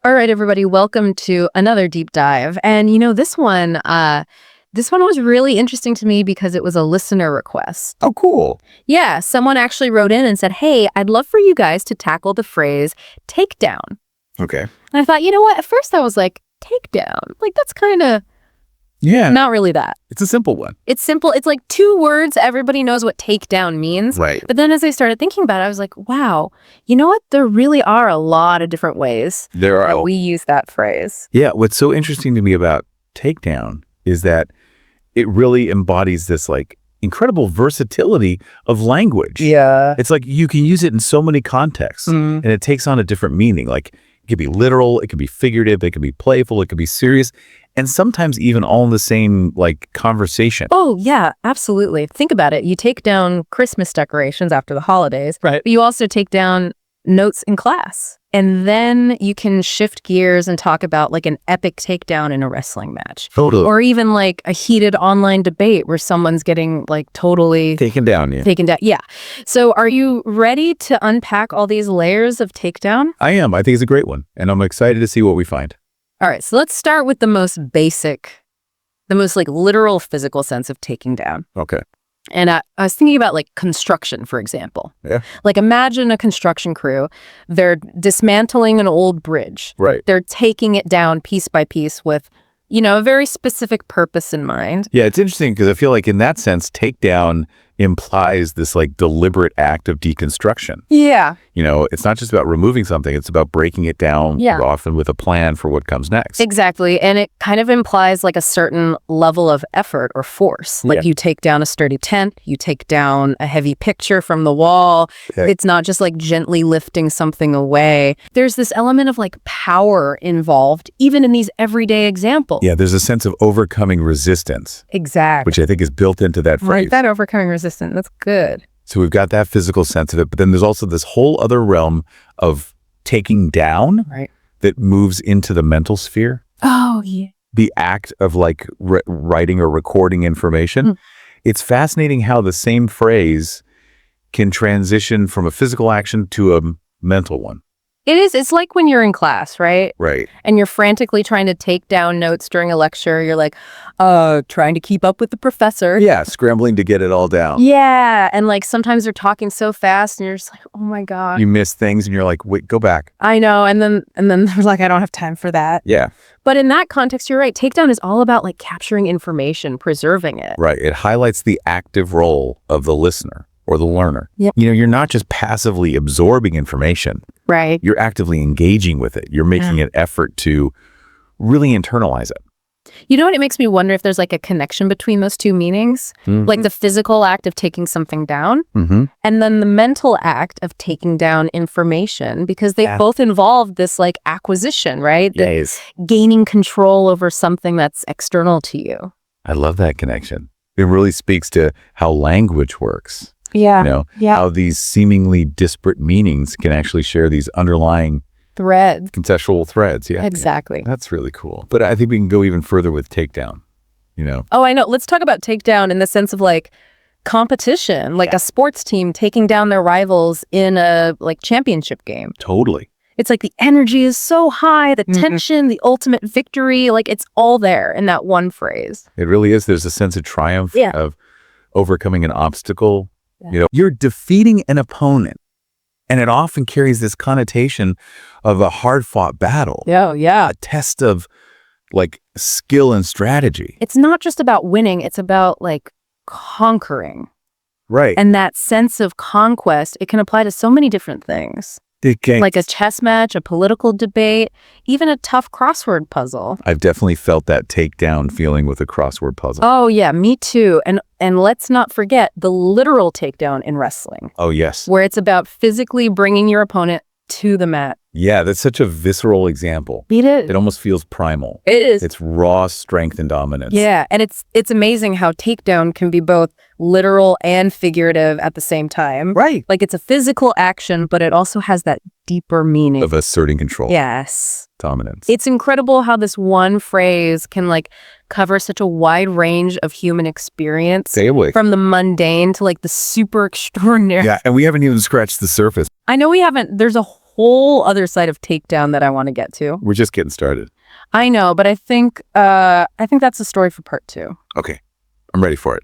All right, everybody, welcome to another deep dive. And this one was really interesting to me because it was a listener request. Oh, cool. Yeah, someone actually wrote in and said, "Hey, I'd love for you guys to tackle the phrase takedown." Okay. And I thought, you know what? At first I was like, takedown? Like, that's kind of not really that. It's a simple one. It's simple. It's like two words. Everybody knows what takedown means. Right. But then as I started thinking about it, I was like, wow, you know what? There really are a lot of different ways that we use that phrase. Yeah. What's so interesting to me about takedown is that it really embodies this like incredible versatility of language. Yeah. It's like you can use it in so many contexts and it takes on a different meaning. Like it could be literal, it could be figurative, it could be playful, it could be serious, and sometimes even all in the same like conversation. Oh, yeah, absolutely. Think about it. You take down Christmas decorations after the holidays, Right. but you also take down notes in class. And then you can shift gears and talk about like an epic takedown in a wrestling match. Totally. Or even like a heated online debate where someone's getting like totally Taken down. Yeah. taken down. Yeah. So are you ready to unpack all these layers of takedown? I am. I think it's a great one. And I'm excited to see what we find. All right. So let's start with the most basic, the most like literal physical sense of taking down. Okay. And I was thinking about like construction, for example. Yeah. Like imagine a construction crew. They're dismantling an old bridge. Right. They're taking it down piece by piece with, a very specific purpose in mind. Yeah, it's interesting because I feel like in that sense, takedown implies this like deliberate act of deconstruction. Yeah. It's not just about removing something, it's about breaking it down, often with a plan for what comes next. Exactly. And it kind of implies like a certain level of effort or force. Like you take down a sturdy tent, you take down a heavy picture from the wall. Yeah. It's not just like gently lifting something away. There's this element of like power involved, even in these everyday examples. Yeah, there's a sense of overcoming resistance. Exactly. Which I think is built into that phrase. Right, that overcoming resistance. That's good. So we've got that physical sense of it, but then there's also this whole other realm of taking down that moves into the mental sphere. Oh, yeah. The act of like writing or recording information. It's fascinating how the same phrase can transition from a physical action to a mental one. It is. It's like when you're in class, right? Right. And you're frantically trying to take down notes during a lecture. You're like, trying to keep up with the professor. Yeah, scrambling to get it all down. Yeah. And like sometimes they're talking so fast and you're just like, oh my God. You miss things and you're like, wait, go back. I know. And then they're like, I don't have time for that. Yeah. But in that context, you're right. Takedown is all about like capturing information, preserving it. Right. It highlights the active role of the listener or the learner. Yep. You're not just passively absorbing information. Right. You're actively engaging with it. You're making an effort to really internalize it. You know what? It makes me wonder if there's like a connection between those two meanings, like the physical act of taking something down and then the mental act of taking down information, because they both involve this like acquisition, right? Yes. Gaining control over something that's external to you. I love that connection. It really speaks to how language works. Yeah. How these seemingly disparate meanings can actually share these underlying threads, conceptual threads. Yeah. Exactly. That's really cool. But I think we can go even further with takedown, Oh, I know. Let's talk about takedown in the sense of like competition, like a sports team taking down their rivals in a like championship game. Totally. It's like the energy is so high, the tension, the ultimate victory, like it's all there in that one phrase. It really is. There's a sense of triumph of overcoming an obstacle. You're defeating an opponent, and it often carries this connotation of a hard-fought battle. Yeah. A test of like skill and strategy. It's not just about winning, it's about like conquering. Right. And that sense of conquest, it can apply to so many different things. Like a chess match, a political debate, even a tough crossword puzzle. I've definitely felt that takedown feeling with a crossword puzzle. Oh, yeah, me too. And let's not forget the literal takedown in wrestling. Oh, yes. Where it's about physically bringing your opponent to the mat. Yeah, that's such a visceral example. It is. It almost feels primal. It is. It's raw strength and dominance. Yeah, and it's amazing how takedown can be both literal and figurative at the same time. Right. Like it's a physical action, but it also has that deeper meaning of asserting control. Yes. Dominance. It's incredible how this one phrase can like cover such a wide range of human experience. Say away. From the mundane to like the super extraordinary. Yeah, and we haven't even scratched the surface. I know we haven't. There's a whole other side of takedown that I want to get to. We're just getting started. I know, but I think that's a story for part 2. Okay, I'm ready for it.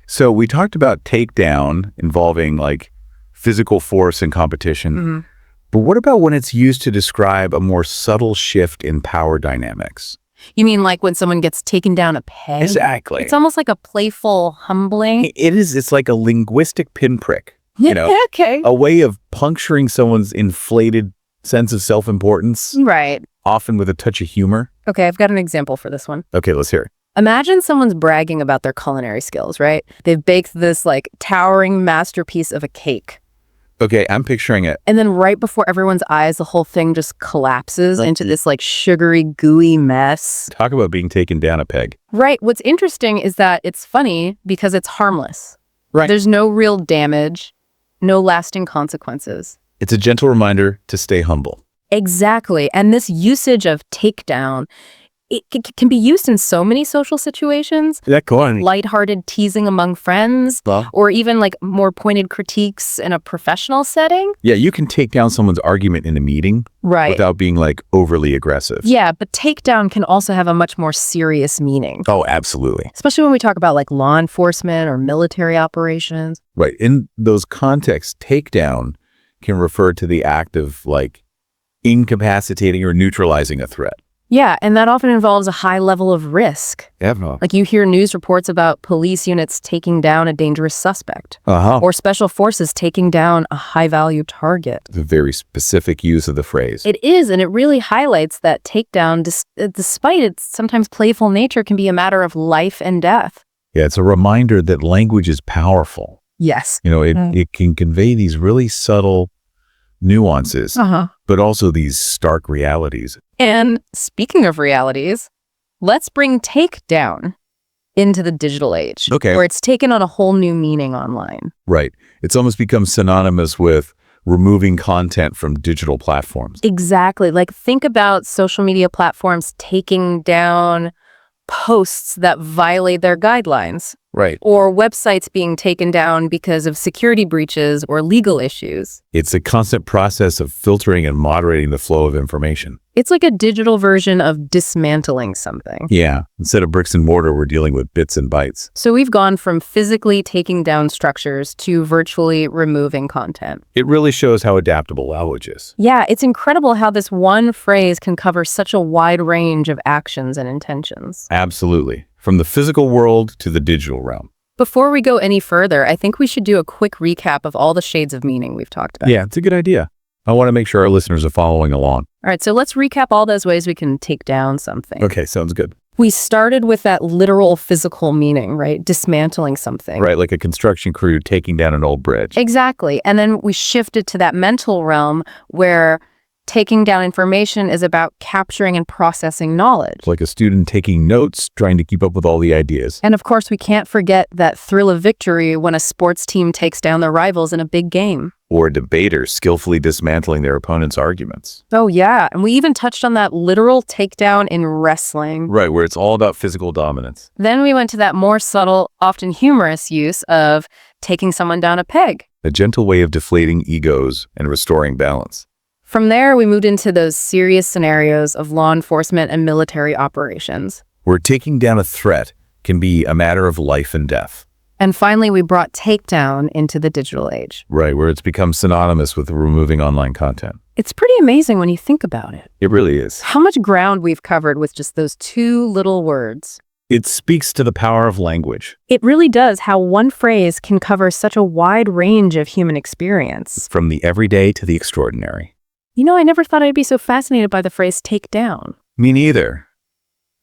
So we talked about takedown involving like physical force and competition. But what about when it's used to describe a more subtle shift in power dynamics? You mean like when someone gets taken down a peg? Exactly. It's almost like a playful humbling. It is. It's like a linguistic pinprick. Okay. A way of puncturing someone's inflated sense of self-importance. Right. Often with a touch of humor. Okay, I've got an example for this one. Okay, let's hear it. Imagine someone's bragging about their culinary skills, right? They've baked this like towering masterpiece of a cake. Okay, I'm picturing it. And then right before everyone's eyes, the whole thing just collapses into this like sugary, gooey mess. Talk about being taken down a peg. Right. What's interesting is that it's funny because it's harmless. Right. There's no real damage, no lasting consequences. It's a gentle reminder to stay humble. Exactly. And this usage of takedown, it can be used in so many social situations. Yeah, go on. Lighthearted teasing among friends, or even like more pointed critiques in a professional setting. Yeah, you can take down someone's argument in a meeting without being like overly aggressive. Yeah, but takedown can also have a much more serious meaning. Oh, absolutely. Especially when we talk about like law enforcement or military operations. Right. In those contexts, takedown can refer to the act of like incapacitating or neutralizing a threat. Yeah, and that often involves a high level of risk. Definitely. Like you hear news reports about police units taking down a dangerous suspect. Or special forces taking down a high-value target. It's a very specific use of the phrase. It is, and it really highlights that takedown, despite its sometimes playful nature, can be a matter of life and death. Yeah, it's a reminder that language is powerful. Yes. It can convey these really subtle nuances, but also these stark realities. And speaking of realities, let's bring takedown into the digital age, where it's taken on a whole new meaning online. Right. It's almost become synonymous with removing content from digital platforms. Exactly. Like think about social media platforms taking down posts that violate their guidelines. Right. Or websites being taken down because of security breaches or legal issues. It's a constant process of filtering and moderating the flow of information. It's like a digital version of dismantling something. Yeah. Instead of bricks and mortar, we're dealing with bits and bytes. So we've gone from physically taking down structures to virtually removing content. It really shows how adaptable language is. Yeah, it's incredible how this one phrase can cover such a wide range of actions and intentions. Absolutely. From the physical world to the digital realm. Before we go any further, I think we should do a quick recap of all the shades of meaning we've talked about. Yeah, it's a good idea. I want to make sure our listeners are following along. All right, so let's recap all those ways we can take down something. Okay, sounds good. We started with that literal physical meaning, right? Dismantling something. Right, like a construction crew taking down an old bridge. Exactly. And then we shifted to that mental realm where taking down information is about capturing and processing knowledge. Like a student taking notes, trying to keep up with all the ideas. And of course, we can't forget that thrill of victory when a sports team takes down their rivals in a big game. Or a debater skillfully dismantling their opponent's arguments. Oh, yeah. And we even touched on that literal takedown in wrestling. Right, where it's all about physical dominance. Then we went to that more subtle, often humorous use of taking someone down a peg. A gentle way of deflating egos and restoring balance. From there, we moved into those serious scenarios of law enforcement and military operations. Where taking down a threat can be a matter of life and death. And finally, we brought takedown into the digital age. Right, where it's become synonymous with removing online content. It's pretty amazing when you think about it. It really is. How much ground we've covered with just those two little words. It speaks to the power of language. It really does how one phrase can cover such a wide range of human experience. From the everyday to the extraordinary. I never thought I'd be so fascinated by the phrase take down. Me neither.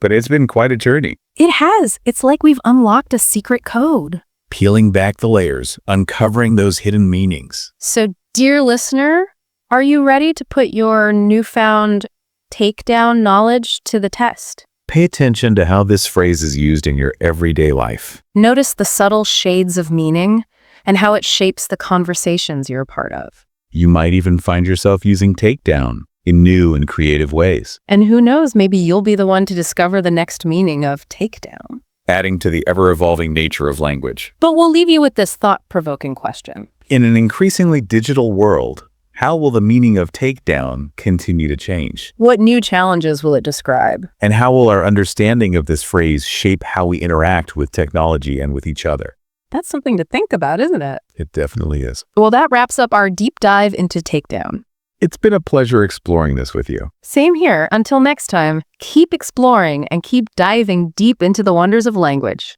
But it's been quite a journey. It has. It's like we've unlocked a secret code. Peeling back the layers, uncovering those hidden meanings. So, dear listener, are you ready to put your newfound takedown knowledge to the test? Pay attention to how this phrase is used in your everyday life. Notice the subtle shades of meaning and how it shapes the conversations you're a part of. You might even find yourself using takedown in new and creative ways. And who knows, maybe you'll be the one to discover the next meaning of takedown. Adding to the ever-evolving nature of language. But we'll leave you with this thought-provoking question. In an increasingly digital world, How will the meaning of takedown continue to change? What new challenges will it describe? And how will our understanding of this phrase shape how we interact with technology and with each other? That's something to think about, isn't it? It definitely is. Well, that wraps up our deep dive into takedown. It's been a pleasure exploring this with you. Same here. Until next time, keep exploring and keep diving deep into the wonders of language.